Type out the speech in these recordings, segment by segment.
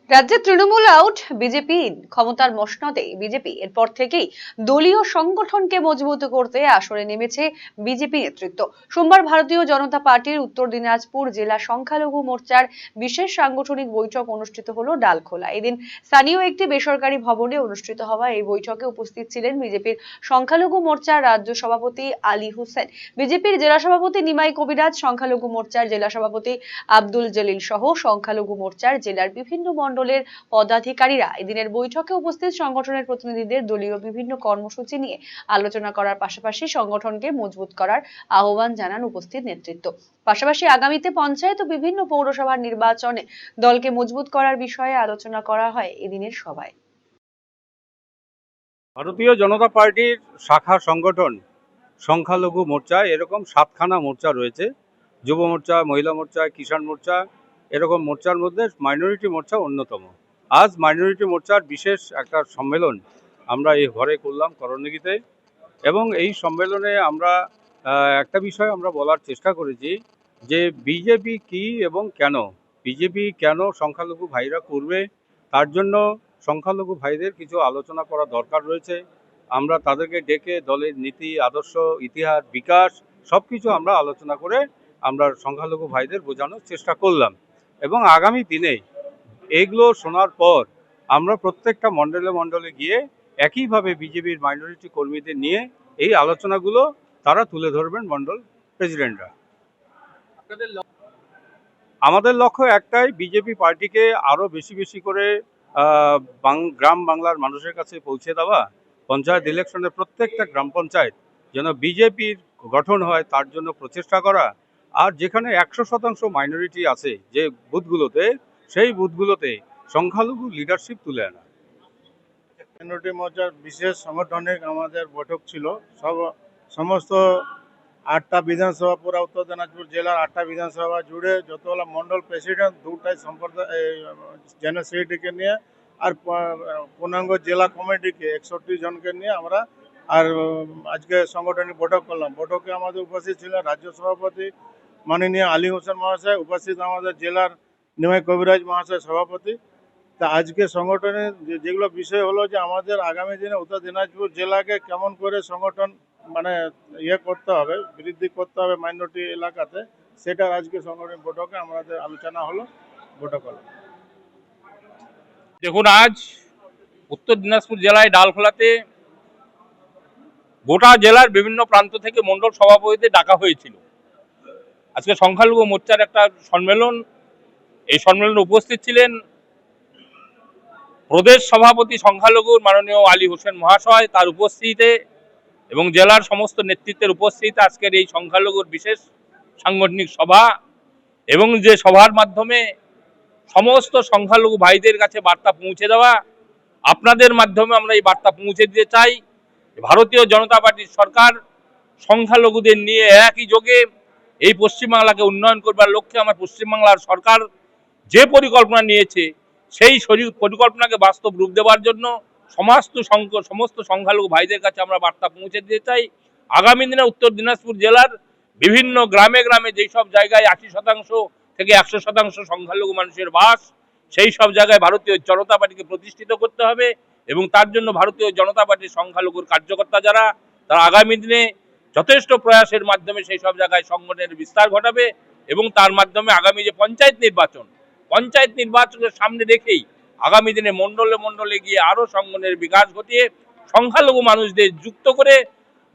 রাজ্যে Trinamool out, BJP in. ক্ষমতার মসনদে বিজেপি। এরপর থেকেই দলীয় সংগঠনকে মজবুত করতে আসরে নেমেছে বিজেপি নেতৃত্ব। সোমবার ভারতীয় জনতা পার্টির উত্তর দিনাজপুর জেলা সংখ্যালঘু মোর্চার বিশেষ সাংগঠনিক বৈঠক অনুষ্ঠিত হলো ডালখোলা। এদিন স্থানীয় একটি বেসরকারি ভবনে অনুষ্ঠিত হওয়া এই বৈঠকে উপস্থিত ছিলেন বিজেপির সংখ্যালঘু মোর্চার রাজ্য সভাপতি আলী হোসেন, বিজেপির জেলা সভাপতি নিমাই কবিরাজ, সংখ্যালঘু মোর্চার জেলা সভাপতি আব্দুল জলিল সহ সংখ্যালঘু মোর্চার জেলার বিভিন্ন মণ্ডলের পদাধিকারীরা। এদিনের বৈঠকে উপস্থিত সংগঠনের প্রতিনিধিদের দলীয় বিভিন্ন কর্মসূচি নিয়ে আলোচনা করার পাশাপাশি সংগঠনকে মজবুত করার আহ্বান জানান উপস্থিত নেতৃত্ব। পাশাপাশি আগামীতে পঞ্চায়েত ও বিভিন্ন পৌরসভার নির্বাচনে দলকে মজবুত করার বিষয়ে আলোচনা করা হয় এদিনের সভায়। ভারতীয় জনতা পার্টির শাখা সংগঠন সংখ্যালঘু মোর্চা এরকম 7খানা মোর্চা রয়েছে। যুব মোর্চা, মহিলা মোর্চা, কিষাণ মোর্চা, এরকম মোর্চার মধ্যে মাইনরিটি মোর্চা অন্যতম। আজ মাইনরিটি মোর্চার বিশেষ একটা সম্মেলন আমরা এই ঘরে করলাম করণদিঘিতে, এবং এই সম্মেলনে আমরা একটা বিষয় আমরা বলার চেষ্টা করেছি যে বিজেপি কি এবং কেন, বিজেপি কেন সংখ্যালঘু ভাইরা করবে, তার জন্য সংখ্যালঘু ভাইদের কিছু আলোচনা করা দরকার রয়েছে। আমরা তাদেরকে ডেকে দলের নীতি, আদর্শ, ইতিহাস, বিকাশ সব কিছু আমরা আলোচনা করে আমরা সংখ্যালঘু ভাইদের বোঝানোর চেষ্টা করলাম। এবং আগামী দিনে এগুলো শোনার পর আমরা প্রত্যেকটা মণ্ডলে মণ্ডলে গিয়ে একইভাবে বিজেপির মাইনরিটি কর্মীদের নিয়ে এই আলোচনাগুলো তারা তুলে ধরবেন মণ্ডল প্রেসিডেন্টরা। আমাদের লক্ষ্য একটাই, বিজেপি পার্টিকে আরও বেশি বেশি করে গ্রাম বাংলার মানুষের কাছে পৌঁছে দেওয়া। পঞ্চায়েত ইলেকশনে প্রত্যেকটা গ্রাম পঞ্চায়েত যেন বিজেপির গঠন হয় তার জন্য প্রচেষ্টা করা। আর যেখানে 100% মাইনরিটি আছে যে বুথগুলোতে, সেই বুথগুলোতে সংখ্যালঘু লিডারশিপ তুলে আনা। মাইনরিটি মোর্চার বিশেষ সাংগঠনিক আমাদের বৈঠক ছিল। সমস্ত 8টা বিধানসভা, পুরা উত্তর দিনাজপুর জেলার 8টা বিধানসভা জুড়ে যতগুলো মন্ডল প্রেসিডেন্ট, 2টাই সম্প্রদায় জেনারেল সেক্রেটারিকে নিয়ে আর পূর্ণাঙ্গ জেলা কমিটিকে 61 জনকে নিয়ে আমরা আর আজকে সাংগঠনিক বৈঠক করলাম। বৈঠকে আমাদের উপস্থিত ছিলেন রাজ্য সভাপতি মাননীয় আলী হোসেন মহাশয়, উপস্থিত আমাদের জেলার নিমাই কবিরাজ মহাশয় সভাপতি। তা আজকে সংগঠনের যেগুলো বিষয় হলো যে আমাদের আগামী দিনে উত্তর দিনাজপুর জেলাকে কেমন করে সংগঠন করতে হবে, বৃদ্ধি করতে হবে মাইনরিটি এলাকাতে, সেটার আজকে সংগঠন বৈঠকে আমাদের আলোচনা হলো, বৈঠক হলো। দেখুন, আজ উত্তর দিনাজপুর জেলায় ডালখোলাতে গোটা জেলার বিভিন্ন প্রান্ত থেকে মণ্ডল সভাপতিদের ডাকা হয়েছিল। আজকে সংখ্যালঘু মোর্চার একটা সম্মেলন, এই সম্মেলনে উপস্থিত ছিলেন প্রদেশ সভাপতি সংখ্যালঘুর মাননীয় আলী হোসেন মহাশয়, তার উপস্থিতিতে এবং জেলার সমস্ত নেতৃত্বের উপস্থিতিতে আজকের এই সংখ্যালঘুর বিশেষ সাংগঠনিক সভা, এবং যে সভার মাধ্যমে সমস্ত সংখ্যালঘু ভাইদের কাছে বার্তা পৌঁছে দেওয়া। আপনাদের মাধ্যমে আমরা এই বার্তা পৌঁছে দিতে চাই, ভারতীয় জনতা পার্টির সরকার সংখ্যালঘুদের নিয়ে একই যোগে এই পশ্চিমবাংলাকে উন্নয়ন করবার লক্ষ্যে আমার পশ্চিমবাংলার সরকার যে পরিকল্পনা নিয়েছে, সেই পরিকল্পনাকে বাস্তব রূপ দেওয়ার জন্য সমস্ত সংখ্যালঘু ভাইদের কাছে আমরা বার্তা পৌঁছে দিতে চাই। আগামী দিনে উত্তর দিনাজপুর জেলার বিভিন্ন গ্রামে গ্রামে যেই সব জায়গায় 80% থেকে 100% সংখ্যালঘু মানুষের বাস, সেই সব জায়গায় ভারতীয় জনতা পার্টিকে প্রতিষ্ঠিত করতে হবে। এবং তার জন্য ভারতীয় জনতা পার্টির সংখ্যালঘুর কার্যকর্তা যারা, তারা আগামী দিনে যথেষ্ট প্রয়াসের মাধ্যমে সেই সব জায়গায় সংগঠনের বিস্তার ঘটাবে। এবং তার মাধ্যমে আগামী যে পঞ্চায়েত নির্বাচনের সামনে রেখেই আগামী দিনে মণ্ডলে মণ্ডলে গিয়ে আরো সংগঠনের বিকাশ ঘটিয়ে সংখ্যালঘু মানুষদের যুক্ত করে,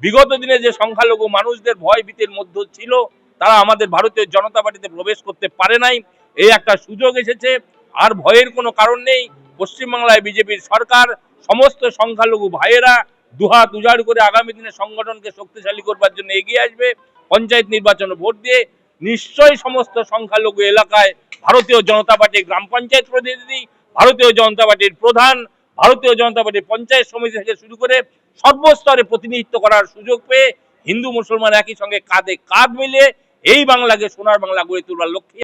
বিগত দিনে যে সংখ্যালঘু মানুষদের ভয় ভীতির মধ্যে ছিল, তারা আমাদের ভারতীয় জনতা পার্টিতে প্রবেশ করতে পারে নাই, এই একটা সুযোগ এসেছে। আর ভয়ের কোনো কারণ নেই। পশ্চিমবাংলায় বিজেপির সরকার, সমস্ত সংখ্যালঘু ভাইয়েরা দুহাত উজাড় করে আগামী দিনে সংগঠনকে শক্তিশালী করবার জন্য এগিয়ে আসবে। পঞ্চায়েত নির্বাচনে ভোট দিয়ে নিশ্চয়ই সমস্ত সংখ্যালঘু এলাকায় ভারতীয় জনতা পার্টির গ্রাম পঞ্চায়েত প্রতিনিধি, ভারতীয় জনতা পার্টির প্রধান, ভারতীয় জনতা পার্টির পঞ্চায়েত সমিতি থেকে শুরু করে সর্বস্তরে প্রতিনিধিত্ব করার সুযোগ পেয়ে হিন্দু মুসলমান একই সঙ্গে কাঁধে কাঁধ মিলিয়ে এই বাংলাকে সোনার বাংলা গড়ে তোলার লক্ষ্যে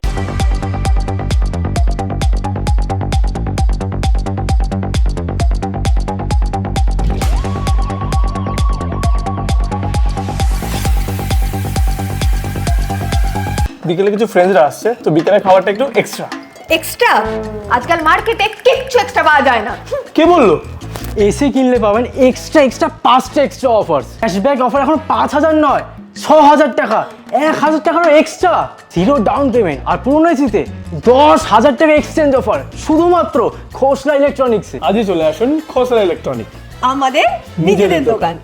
বিকেলে কিছু ফ্রেন্ডসরা আসছে, তো বিকেলে খাবারটা একটু এক্সট্রা। এক্সট্রা? আজকাল মার্কেটে কিচ্ছু এক্সট্রা পাওয়া যায় না। কে বললো? এসি কিনলে পাবেন এক্সট্রা 5টা এক্সট্রা অফার্স। ক্যাশব্যাক অফার এখন 5,000 নয়, 6,000 টাকা, 1,000 টাকারও এক্সট্রা, 0 ডাউন পেমেন্ট, আর পুরনো এসিতে 10,000 টাকা এক্সচেঞ্জ অফার শুধুমাত্র খোসলা ইলেকট্রনিক্সে। আজই চলে আসুন খোসলা ইলেকট্রনিক্স, আমাদের নিজেদের দোকান।